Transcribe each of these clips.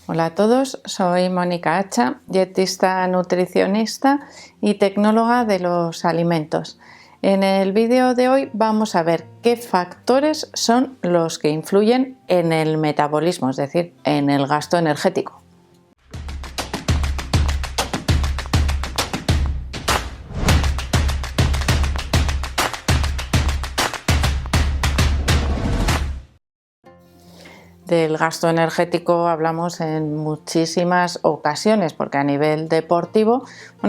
Hola a todos, soy Mónica Hacha, dietista nutricionista y tecnóloga de los alimentos. En el vídeo de hoy vamos a ver qué factores son los que influyen en el metabolismo, es decir, en el gasto energético. Del gasto energético hablamos en muchísimas ocasiones porque a nivel deportivo,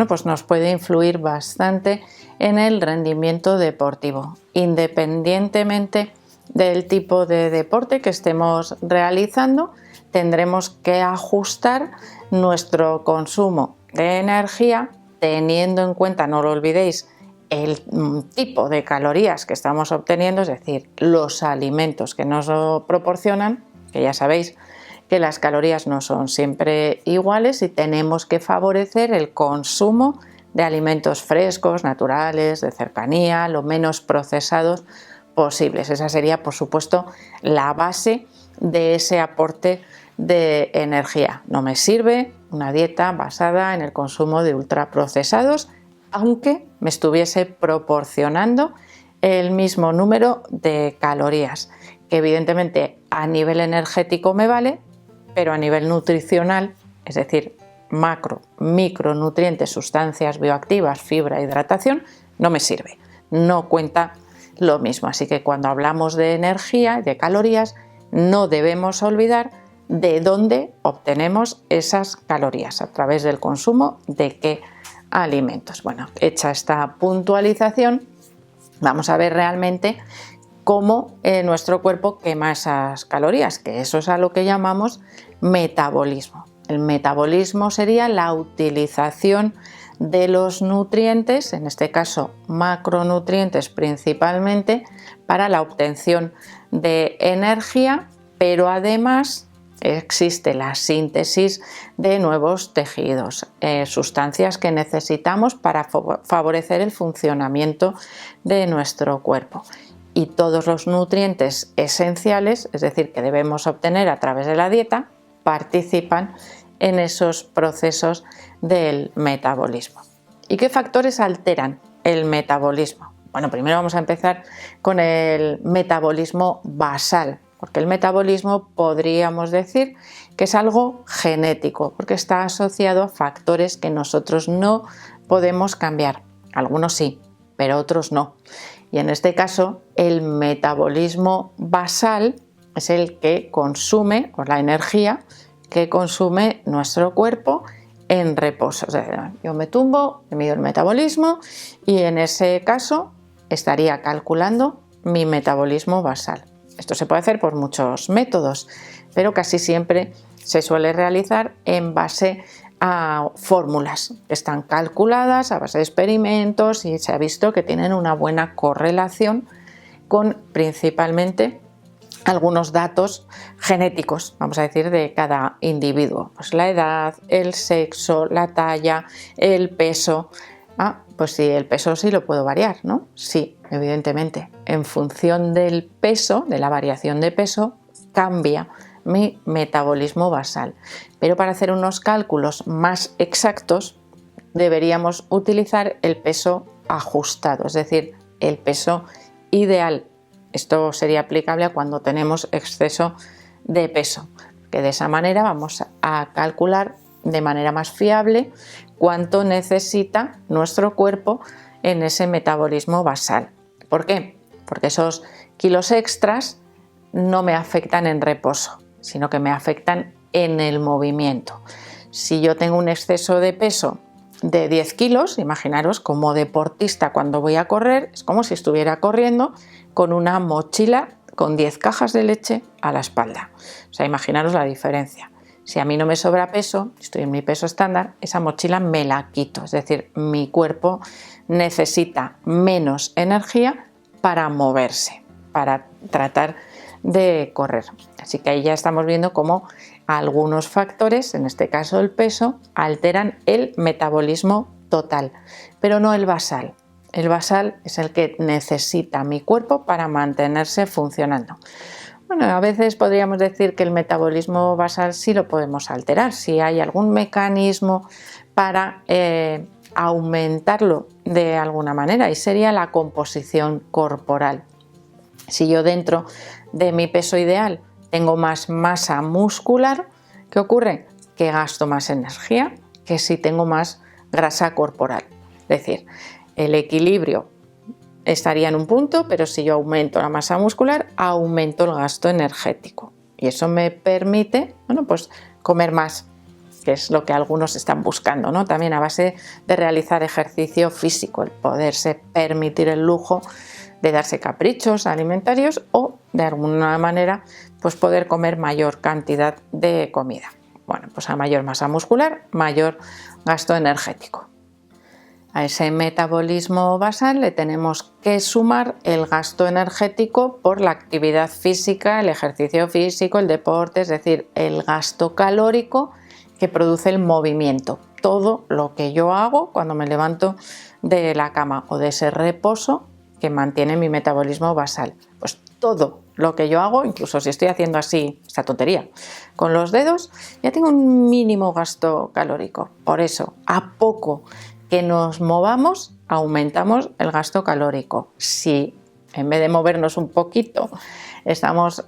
pues nos puede influir bastante en el rendimiento deportivo, independientemente del tipo de deporte que estemos realizando. Tendremos que ajustar nuestro consumo de energía teniendo en cuenta, no lo olvidéis, el tipo de calorías que estamos obteniendo, es decir, los alimentos que nos proporcionan, que ya sabéis que las calorías no son siempre iguales y tenemos que favorecer el consumo de alimentos frescos, naturales, de cercanía, lo menos procesados posibles. Esa sería, por supuesto, la base de ese aporte de energía. No me sirve una dieta basada en el consumo de ultraprocesados, aunque me estuviese proporcionando el mismo número de calorías, que evidentemente a nivel energético me vale, pero a nivel nutricional, es decir, macro, micronutrientes, sustancias bioactivas, fibra, hidratación, no me sirve, no cuenta lo mismo. Así que cuando hablamos de energía y de calorías, no debemos olvidar de dónde obtenemos esas calorías, a través del consumo de qué alimentos. Bueno, hecha esta puntualización, vamos a ver realmente cómo nuestro cuerpo quema esas calorías, que eso es a lo que llamamos metabolismo. El metabolismo sería la utilización de los nutrientes, en este caso macronutrientes principalmente, para la obtención de energía, pero además existe la síntesis de nuevos tejidos, sustancias que necesitamos para favorecer el funcionamiento de nuestro cuerpo. Y todos los nutrientes esenciales, es decir, que debemos obtener a través de la dieta, participan en esos procesos del metabolismo. ¿Y qué factores alteran el metabolismo? Bueno, primero vamos a empezar con el metabolismo basal, porque el metabolismo podríamos decir que es algo genético, porque está asociado a factores que nosotros no podemos cambiar. Algunos sí, pero otros no. Y en este caso, el metabolismo basal es el que consume, o la energía que consume nuestro cuerpo en reposo. O sea, yo me tumbo, me mido el metabolismo y en ese caso estaría calculando mi metabolismo basal. Esto se puede hacer por muchos métodos, pero casi siempre se suele realizar en base a fórmulas que están calculadas a base de experimentos y se ha visto que tienen una buena correlación con principalmente algunos datos genéticos, vamos a decir, de cada individuo. Pues la edad, el sexo, la talla, el peso. Pues sí, el peso sí lo puedo variar, ¿no? Sí, evidentemente. En función del peso, de la variación de peso, cambia mi metabolismo basal. Pero para hacer unos cálculos más exactos deberíamos utilizar el peso ajustado, es decir, el peso ideal. Esto sería aplicable a cuando tenemos exceso de peso, que de esa manera vamos a calcular de manera más fiable cuánto necesita nuestro cuerpo en ese metabolismo basal. ¿Por qué? Porque esos kilos extras no me afectan en reposo, sino que me afectan en el movimiento. Si yo tengo un exceso de peso de 10 kilos, imaginaros como deportista cuando voy a correr, es como si estuviera corriendo con una mochila con 10 cajas de leche a la espalda. O sea, imaginaros la diferencia. Si a mí no me sobra peso, estoy en mi peso estándar, esa mochila me la quito. Es decir, mi cuerpo necesita menos energía para moverse, para tratar de correr. Así que ahí ya estamos viendo cómo algunos factores, en este caso el peso, alteran el metabolismo total, pero no el basal. El basal es el que necesita mi cuerpo para mantenerse funcionando. Bueno, a veces podríamos decir que el metabolismo basal sí lo podemos alterar, si hay algún mecanismo para aumentarlo de alguna manera, y sería la composición corporal. Si yo dentro de mi peso ideal tengo más masa muscular, ¿qué ocurre? Que gasto más energía que si tengo más grasa corporal. Es decir, el equilibrio estaría en un punto, pero si yo aumento la masa muscular, aumento el gasto energético. Y eso me permite, bueno, pues comer más, que es lo que algunos están buscando, ¿no? También a base de realizar ejercicio físico, el poderse permitir el lujo de darse caprichos alimentarios o de alguna manera pues poder comer mayor cantidad de comida. Bueno, pues a mayor masa muscular, mayor gasto energético. A ese metabolismo basal le tenemos que sumar el gasto energético por la actividad física, el ejercicio físico, el deporte, es decir, el gasto calórico que produce el movimiento. Todo lo que yo hago cuando me levanto de la cama o de ese reposo que mantiene mi metabolismo basal. Pues todo lo que yo hago, incluso si estoy haciendo así, esta tontería, con los dedos, ya tengo un mínimo gasto calórico. Por eso, a poco que nos movamos, aumentamos el gasto calórico. Si en vez de movernos un poquito, estamos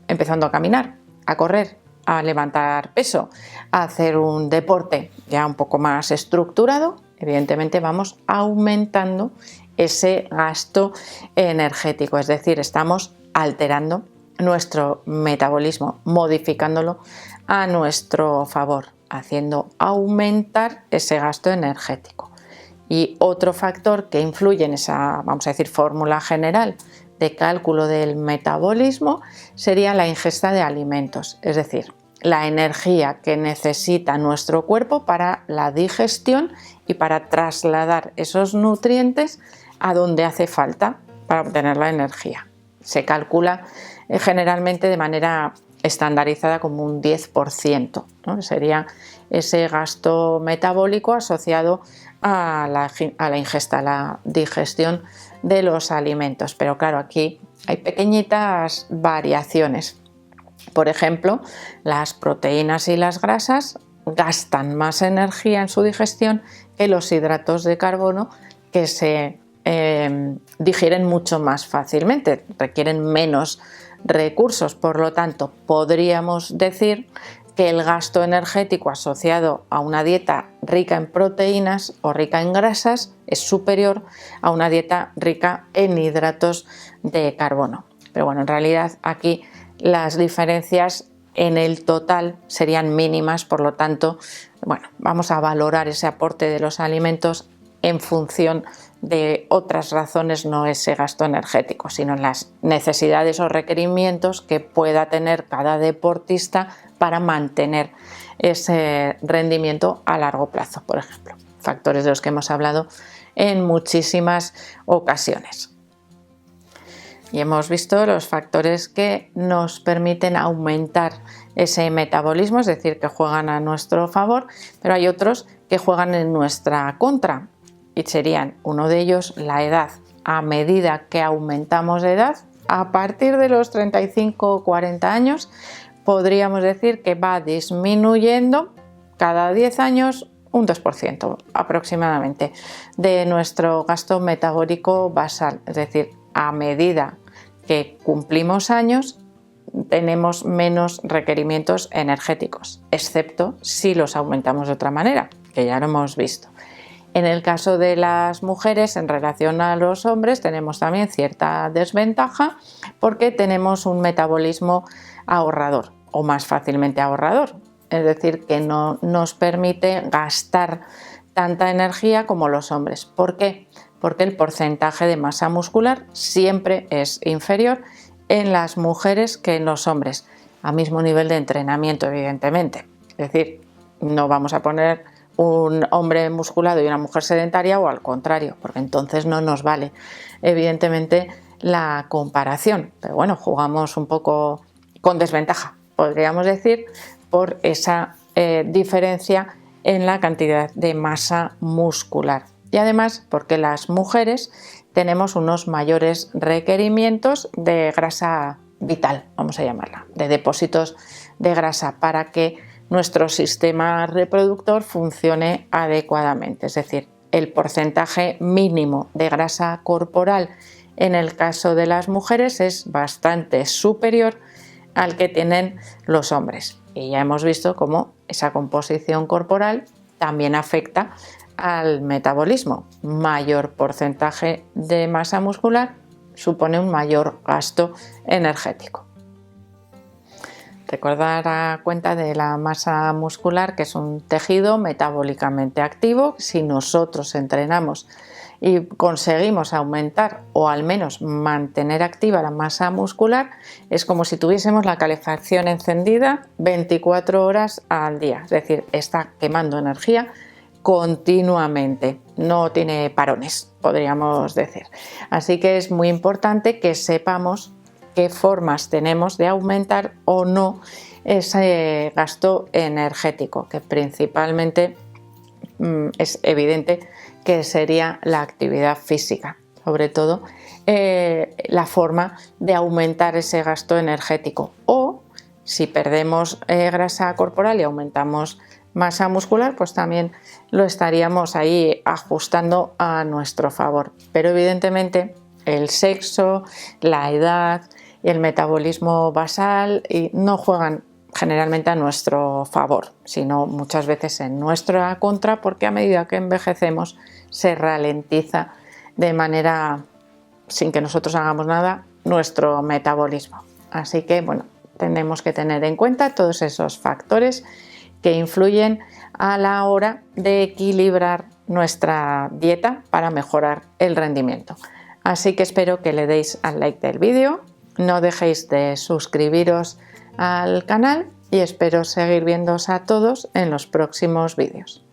empezando a caminar, a correr, a levantar peso, a hacer un deporte ya un poco más estructurado, evidentemente vamos aumentando ese gasto energético, es decir, estamos alterando nuestro metabolismo, modificándolo a nuestro favor, haciendo aumentar ese gasto energético. Y otro factor que influye en esa, vamos a decir, fórmula general de cálculo del metabolismo sería la ingesta de alimentos, es decir, la energía que necesita nuestro cuerpo para la digestión y para trasladar esos nutrientes a donde hace falta para obtener la energía. Se calcula generalmente de manera estandarizada como un 10%, ¿no? Sería ese gasto metabólico asociado a la ingesta, a la digestión de los alimentos. Pero claro, aquí hay pequeñitas variaciones. Por ejemplo, las proteínas y las grasas gastan más energía en su digestión que los hidratos de carbono, que se digieren mucho más fácilmente, requieren menos recursos. Por lo tanto, podríamos decir que el gasto energético asociado a una dieta rica en proteínas o rica en grasas es superior a una dieta rica en hidratos de carbono. Pero bueno, en realidad aquí las diferencias en el total serían mínimas, por lo tanto, bueno, vamos a valorar ese aporte de los alimentos en función de otras razones, no ese gasto energético, sino las necesidades o requerimientos que pueda tener cada deportista para mantener ese rendimiento a largo plazo, por ejemplo. Factores de los que hemos hablado en muchísimas ocasiones. Y hemos visto los factores que nos permiten aumentar ese metabolismo, es decir, que juegan a nuestro favor, pero hay otros que juegan en nuestra contra. Y serían, uno de ellos, la edad. A medida que aumentamos de edad, a partir de los 35 o 40 años, podríamos decir que va disminuyendo cada 10 años un 2% aproximadamente de nuestro gasto metabólico basal. Es decir, a medida que cumplimos años, tenemos menos requerimientos energéticos, excepto si los aumentamos de otra manera, que ya lo hemos visto. En el caso de las mujeres, en relación a los hombres, tenemos también cierta desventaja porque tenemos un metabolismo ahorrador o más fácilmente ahorrador, es decir, que no nos permite gastar tanta energía como los hombres. ¿Por qué? Porque el porcentaje de masa muscular siempre es inferior en las mujeres que en los hombres, a mismo nivel de entrenamiento, evidentemente. Es decir, no vamos a poner un hombre musculado y una mujer sedentaria o al contrario, porque entonces no nos vale evidentemente la comparación. Pero bueno, jugamos un poco con desventaja, podríamos decir, por esa diferencia en la cantidad de masa muscular. Y además porque las mujeres tenemos unos mayores requerimientos de grasa vital, vamos a llamarla, de depósitos de grasa para que nuestro sistema reproductor funcione adecuadamente. Es decir, el porcentaje mínimo de grasa corporal en el caso de las mujeres es bastante superior al que tienen los hombres. Y ya hemos visto cómo esa composición corporal también afecta al metabolismo. Mayor porcentaje de masa muscular supone un mayor gasto energético. Recordar a cuenta de la masa muscular, que es un tejido metabólicamente activo. Si nosotros entrenamos y conseguimos aumentar o al menos mantener activa la masa muscular, es como si tuviésemos la calefacción encendida 24 horas al día, es decir, está quemando energía continuamente, no tiene parones, podríamos decir. Así que es muy importante que sepamos qué formas tenemos de aumentar o no ese gasto energético, que principalmente es evidente que sería la actividad física, sobre todo la forma de aumentar ese gasto energético. O si perdemos grasa corporal y aumentamos masa muscular, pues también lo estaríamos ahí ajustando a nuestro favor. Pero evidentemente el sexo, la edad y el metabolismo basal no juegan generalmente a nuestro favor, sino muchas veces en nuestra contra, porque a medida que envejecemos se ralentiza de manera, sin que nosotros hagamos nada, nuestro metabolismo. Así que bueno, tenemos que tener en cuenta todos esos factores que influyen a la hora de equilibrar nuestra dieta para mejorar el rendimiento. Así que espero que le deis al like del vídeo, no dejéis de suscribiros al canal y espero seguir viéndoos a todos en los próximos vídeos.